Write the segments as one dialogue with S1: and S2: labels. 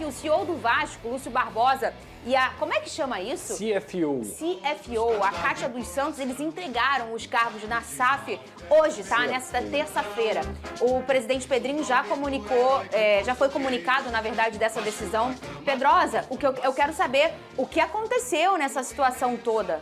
S1: que o CEO do Vasco, Lúcio Barbosa, e a... Como é que chama isso? CFO, a Kátia dos Santos, eles entregaram os cargos na SAF hoje, tá? Nesta terça-feira. O presidente Pedrinho já comunicou, já foi comunicado, na verdade, dessa decisão. Pedrosa, o que eu quero saber, o que aconteceu nessa situação toda?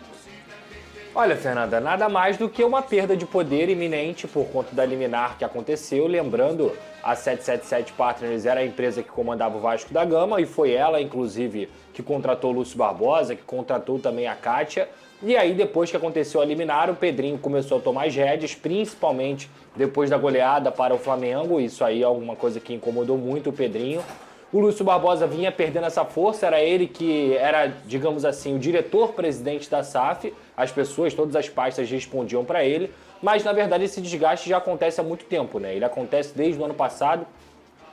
S2: Olha, Fernanda, nada mais do que uma perda de poder iminente por conta da liminar que aconteceu. Lembrando, a 777 Partners era a empresa que comandava o Vasco da Gama e foi ela, inclusive, que contratou o Lúcio Barbosa, que contratou também a Kátia. E aí, depois que aconteceu a liminar, o Pedrinho começou a tomar as rédeas, principalmente depois da goleada para o Flamengo. Isso aí é alguma coisa que incomodou muito o Pedrinho. O Lúcio Barbosa vinha perdendo essa força, era ele que era, digamos assim, o diretor-presidente da SAF, as pessoas, todas as pastas respondiam para ele, mas na verdade esse desgaste já acontece há muito tempo, né? Ele acontece desde o ano passado,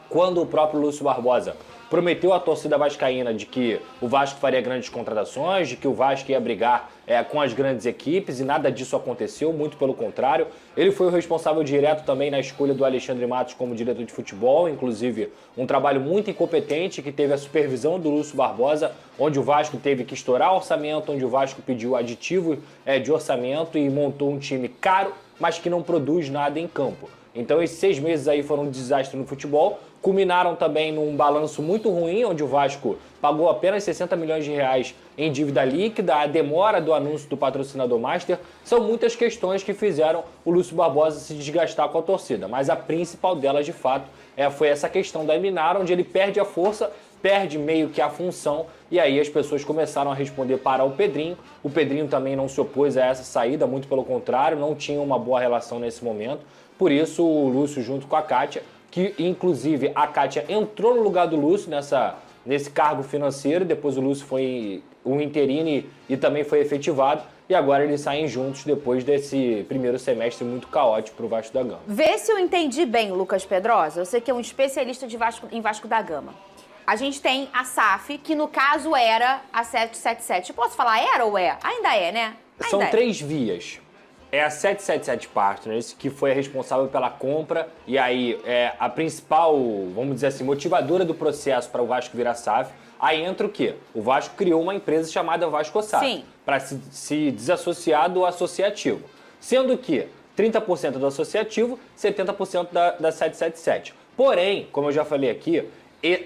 S2: quando o próprio Lúcio Barbosa prometeu à torcida vascaína de que o Vasco faria grandes contratações, de que o Vasco ia brigar com as grandes equipes, e nada disso aconteceu, muito pelo contrário. Ele foi o responsável direto também na escolha do Alexandre Matos como diretor de futebol, inclusive um trabalho muito incompetente que teve a supervisão do Lúcio Barbosa, onde o Vasco teve que estourar orçamento, onde o Vasco pediu aditivo de orçamento e montou um time caro, mas que não produz nada em campo. Então esses 6 meses aí foram um desastre no futebol, culminaram também num balanço muito ruim, onde o Vasco pagou apenas 60 milhões de reais em dívida líquida, a demora do anúncio do patrocinador master, são muitas questões que fizeram o Lúcio Barbosa se desgastar com a torcida, mas a principal delas, de fato, foi essa questão da liminar, onde ele perde a força, perde meio que a função, e aí as pessoas começaram a responder para o Pedrinho. O Pedrinho também não se opôs a essa saída, muito pelo contrário, não tinha uma boa relação nesse momento. Por isso o Lúcio, junto com a Kátia, que inclusive a Kátia entrou no lugar do Lúcio nesse cargo financeiro, depois o Lúcio foi o interino e também foi efetivado, e agora eles saem juntos depois desse primeiro semestre muito caótico para o Vasco da Gama.
S1: Vê se eu entendi bem, Lucas Pedrosa, você que é um especialista em Vasco da Gama. A gente tem a SAF, que no caso era a 777. Posso falar era ou é? Ainda é, né?
S2: São 3 vias. É a 777 Partners, que foi a responsável pela compra, e aí é a principal, vamos dizer assim, motivadora do processo para o Vasco virar SAF. Aí entra o quê? O Vasco criou uma empresa chamada Vasco SAF, para se desassociar do associativo. Sendo que 30% do associativo, 70% da 777. Porém, como eu já falei aqui,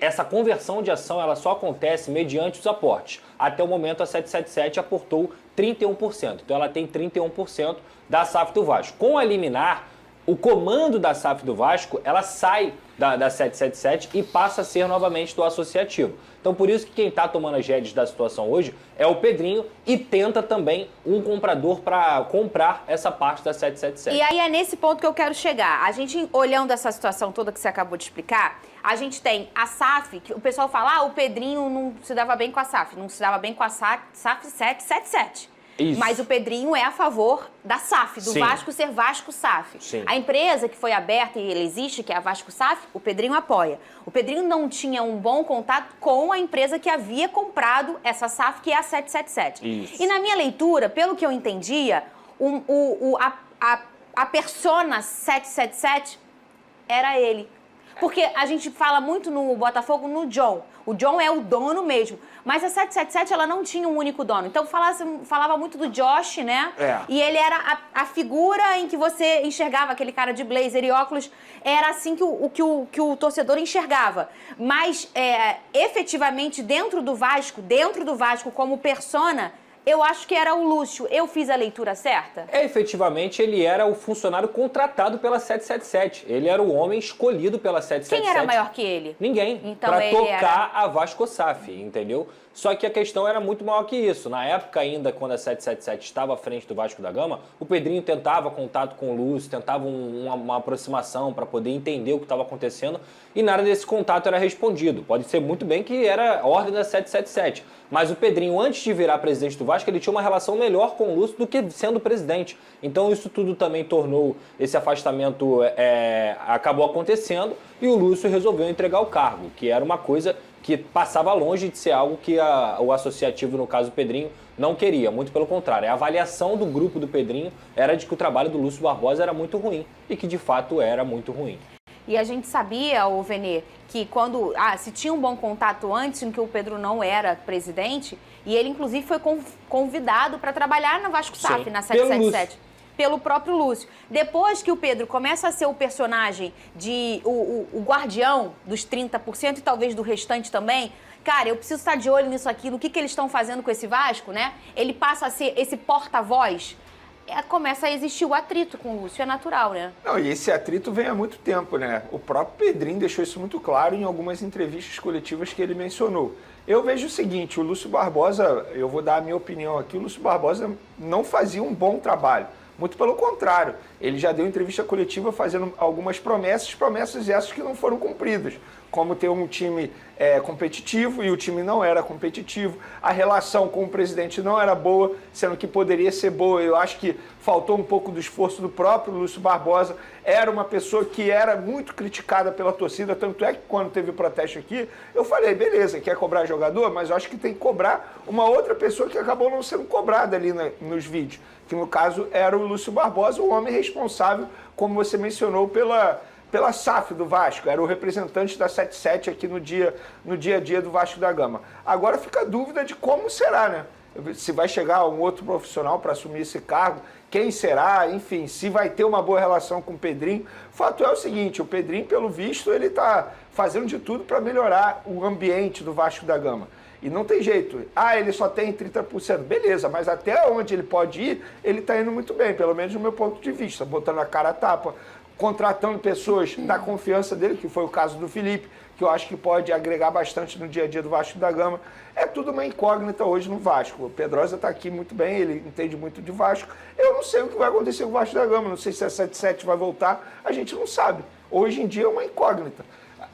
S2: essa conversão de ação ela só acontece mediante os aportes. Até o momento a 777 aportou 31%, então ela tem 31% da SAF do Vasco. Com a liminar, o comando da SAF do Vasco, ela sai da 777 e passa a ser novamente do associativo. Então por isso que quem está tomando as rédeas da situação hoje é o Pedrinho e tenta também um comprador para comprar essa parte da 777.
S1: E aí é nesse ponto que eu quero chegar. A gente, olhando essa situação toda que você acabou de explicar, a gente tem a SAF, que o pessoal fala, o Pedrinho não se dava bem com a SAF, não se dava bem com a SAF 777.
S2: Isso.
S1: Mas o Pedrinho é a favor da SAF, do Vasco ser Vasco SAF.
S2: Sim.
S1: A empresa que foi aberta e ele existe, que é a Vasco SAF, o Pedrinho apoia. O Pedrinho não tinha um bom contato com a empresa que havia comprado essa SAF, que é a 777.
S2: Isso.
S1: E na minha leitura, pelo que eu entendia, a persona 777 era ele. Porque a gente fala muito no Botafogo no John. O John é o dono mesmo. Mas a 777, ela não tinha um único dono. Então falava muito do Josh, né? E ele era a figura em que você enxergava, aquele cara de blazer e óculos. Era assim que o torcedor enxergava. Mas, efetivamente, dentro do Vasco como persona, eu acho que era o Lúcio. Eu fiz a leitura certa?
S2: Efetivamente, ele era o funcionário contratado pela 777. Ele era o homem escolhido pela 777.
S1: Quem era maior que ele?
S2: Ninguém.
S1: Então,
S2: para tocar a Vasco SAF, entendeu? Só que a questão era muito maior que isso. Na época ainda, quando a 777 estava à frente do Vasco da Gama, o Pedrinho tentava contato com o Lúcio, tentava uma aproximação para poder entender o que estava acontecendo, e nada desse contato era respondido. Pode ser muito bem que era ordem da 777, mas o Pedrinho, antes de virar presidente do Vasco, ele tinha uma relação melhor com o Lúcio do que sendo presidente. Então isso tudo também tornou esse afastamento, acabou acontecendo, e o Lúcio resolveu entregar o cargo, que era uma coisa que passava longe de ser algo que o associativo, no caso o Pedrinho, não queria. Muito pelo contrário. A avaliação do grupo do Pedrinho era de que o trabalho do Lúcio Barbosa era muito ruim, e que de fato era muito ruim.
S1: E a gente sabia, o Venê, que quando... se tinha um bom contato antes, em que o Pedro não era presidente, e ele, inclusive, foi convidado para trabalhar na Vasco SAF, na 777. Pelo próprio Lúcio. Depois que o Pedro começa a ser o personagem de... o guardião dos 30% e talvez do restante também... Cara, eu preciso estar de olho nisso aqui, no que eles estão fazendo com esse Vasco, né? Ele passa a ser esse porta-voz. Começa a existir o atrito com o Lúcio, é natural, né?
S3: Não, e esse atrito vem há muito tempo, né? O próprio Pedrinho deixou isso muito claro em algumas entrevistas coletivas que ele mencionou. Eu vejo o seguinte, o Lúcio Barbosa, eu vou dar a minha opinião aqui, o Lúcio Barbosa não fazia um bom trabalho. Muito pelo contrário, ele já deu entrevista coletiva fazendo algumas promessas essas que não foram cumpridas, como ter um time competitivo e o time não era competitivo, a relação com o presidente não era boa, sendo que poderia ser boa. Eu acho que faltou um pouco do esforço do próprio Lúcio Barbosa, era uma pessoa que era muito criticada pela torcida, tanto é que quando teve o protesto aqui, eu falei, beleza, quer cobrar jogador, mas eu acho que tem que cobrar uma outra pessoa que acabou não sendo cobrada ali nos vídeos, que no caso era o Lúcio Barbosa, o homem responsável, como você mencionou, pela SAF do Vasco, era o representante da 77 aqui no dia a dia do Vasco da Gama. Agora fica a dúvida de como será, né? Se vai chegar um outro profissional para assumir esse cargo, quem será, enfim, se vai ter uma boa relação com o Pedrinho. O fato é o seguinte, o Pedrinho, pelo visto, ele está fazendo de tudo para melhorar o ambiente do Vasco da Gama. E não tem jeito. Ele só tem 30%. Beleza, mas até onde ele pode ir, ele está indo muito bem, pelo menos no meu ponto de vista, botando a cara a tapa, contratando pessoas da confiança dele, que foi o caso do Felipe, que eu acho que pode agregar bastante no dia a dia do Vasco da Gama. É tudo uma incógnita hoje no Vasco. O Pedrosa está aqui muito bem, ele entende muito de Vasco. Eu não sei o que vai acontecer com o Vasco da Gama, não sei se a 77 vai voltar, a gente não sabe. Hoje em dia é uma incógnita.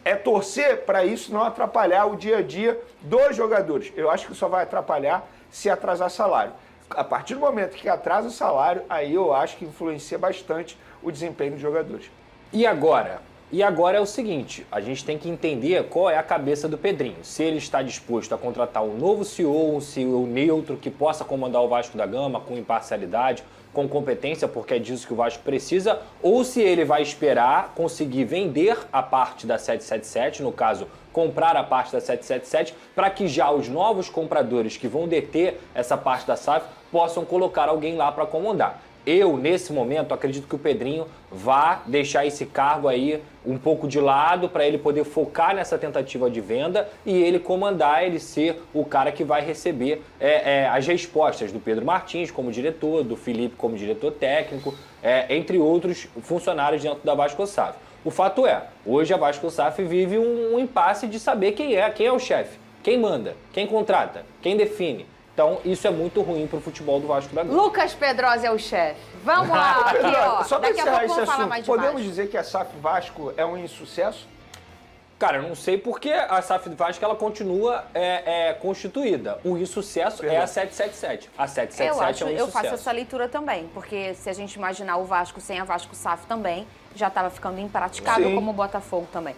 S3: É torcer para isso não atrapalhar o dia a dia dos jogadores. Eu acho que só vai atrapalhar se atrasar salário. A partir do momento que atrasa o salário, aí eu acho que influencia bastante o desempenho dos jogadores.
S2: E agora? E agora é o seguinte, a gente tem que entender qual é a cabeça do Pedrinho. Se ele está disposto a contratar um novo CEO, um CEO neutro que possa comandar o Vasco da Gama com imparcialidade, com competência, porque é disso que o Vasco precisa, ou se ele vai esperar conseguir vender a parte da 777, no caso, comprar a parte da 777, para que já os novos compradores que vão deter essa parte da SAF possam colocar alguém lá para comandar. Eu, nesse momento, acredito que o Pedrinho vá deixar esse cargo aí um pouco de lado para ele poder focar nessa tentativa de venda e ele comandar, ele ser o cara que vai receber as respostas do Pedro Martins como diretor, do Felipe como diretor técnico, entre outros funcionários dentro da Vasco SAF. O fato é, hoje a Vasco SAF vive um impasse de saber quem é o chefe, quem manda, quem contrata, quem define. Então, isso é muito ruim pro futebol do Vasco da Gama.
S1: Lucas Pedrosa é o chefe. Vamos lá, aqui, ó.
S3: Só para encerrar esse
S1: falar
S3: assunto,
S1: mais de
S3: podemos
S1: Vasco.
S3: dizer que a SAF Vasco é um insucesso?
S2: Cara, eu não sei porque a SAF do Vasco ela continua constituída. O insucesso é a 777. A 777 é um insucesso.
S1: Eu faço essa leitura também, porque se a gente imaginar o Vasco sem a Vasco SAF também, já estava ficando impraticável,
S3: Sim.
S1: como o Botafogo também.